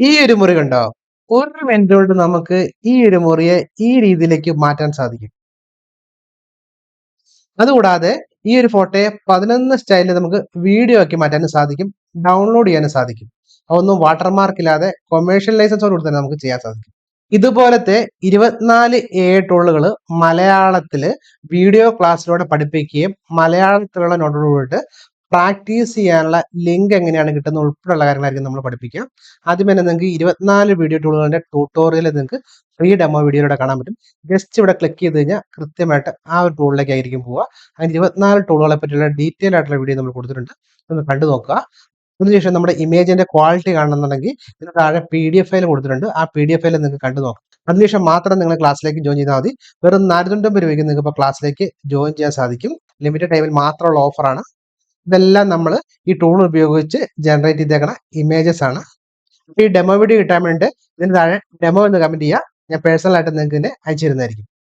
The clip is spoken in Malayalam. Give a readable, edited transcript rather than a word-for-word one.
ഈ ഒരു മുറി കണ്ടോ? ഒരു മിനിറ്റ് കൊണ്ട് നമുക്ക് ഈ ഒരു മുറിയെ ഈ രീതിയിലേക്ക് മാറ്റാൻ സാധിക്കും. അതുകൂടാതെ ഈ ഒരു ഫോട്ടോയെ 11 സ്റ്റൈലിൽ നമുക്ക് വീഡിയോ ആക്കി മാറ്റാനും സാധിക്കും, ഡൗൺലോഡ് ചെയ്യാനും സാധിക്കും. അതൊന്നും വാട്ടർമാർക്ക് ഇല്ലാതെ കൊമേഴ്ഷ്യൽ ലൈസൻസോട് തന്നെ നമുക്ക് ചെയ്യാൻ സാധിക്കും. ഇതുപോലത്തെ 24 AI ടൂളുകൾ മലയാളത്തില് വീഡിയോ ക്ലാസ്സിലൂടെ പഠിപ്പിക്കുകയും മലയാളത്തിലുള്ള നോട്ടോടുകൂടിയിട്ട് പ്രാക്ടീസ് ചെയ്യാനുള്ള ലിങ്ക് എങ്ങനെയാണ് കിട്ടുന്നത് ഉൾപ്പെടെയുള്ള കാര്യങ്ങളായിരിക്കും നമ്മൾ പഠിപ്പിക്കുക. ആദ്യം തന്നെ നിങ്ങൾക്ക് 24 വീഡിയോ ടൂളുകളുടെ ട്യൂട്ടോറിയൽ നിങ്ങൾക്ക് ഫ്രീ ഡെമോ വീഡിയോയിലൂടെ കാണാൻ പറ്റും. ജസ്റ്റ് ഇവിടെ ക്ലിക്ക് ചെയ്ത് കഴിഞ്ഞാൽ കൃത്യമായിട്ട് ആ ഒരു ടൂളിലേക്ക് ആയിരിക്കും പോവുക. അതിന് 24 ടൂളുകളെ പറ്റിയുള്ള ഡീറ്റെയിൽ ആയിട്ടുള്ള വീഡിയോ നമ്മൾ കൊടുത്തിട്ടുണ്ട്. ഒന്ന് കണ്ടു നോക്കുക. അതിനുശേഷം നമ്മുടെ ഇമേജിന്റെ ക്വാളിറ്റി കാണണമെന്നുണ്ടെങ്കിൽ ഇതിന് താഴെ PDF ഫയൽ കൊടുത്തിട്ടുണ്ട്. ആ PDF ഫയൽ നിങ്ങൾക്ക് കണ്ടു നോക്കാം. അതിനുശേഷം മാത്രം നിങ്ങൾ ക്ലാസ്സിലേക്ക് ജോയിൻ ചെയ്താൽ മതി. വെറും 450 രൂപയ്ക്ക് നിങ്ങൾക്ക് ഇപ്പോൾ ക്ലാസ്സിലേക്ക് ജോയിൻ ചെയ്യാൻ സാധിക്കും. ലിമിറ്റഡ് ടൈമിൽ മാത്രമുള്ള ഓഫറാണ്. ഇതെല്ലാം നമ്മൾ ഈ ടൂൾ ഉപയോഗിച്ച് ജനറേറ്റ് ചെയ്തേക്കണ ഇമേജസ് ആണ്. ഈ ഡെമോ വീഡിയോ കിട്ടാൻ വേണ്ടി ഇതിന് താഴെ ഡെമോ എന്ന് കമന്റ് ചെയ്യുക. ഞാൻ പേഴ്സണൽ ആയിട്ട് നിങ്ങൾക്ക് ഇതിനെ അയച്ചു തരുന്നതായിരിക്കും.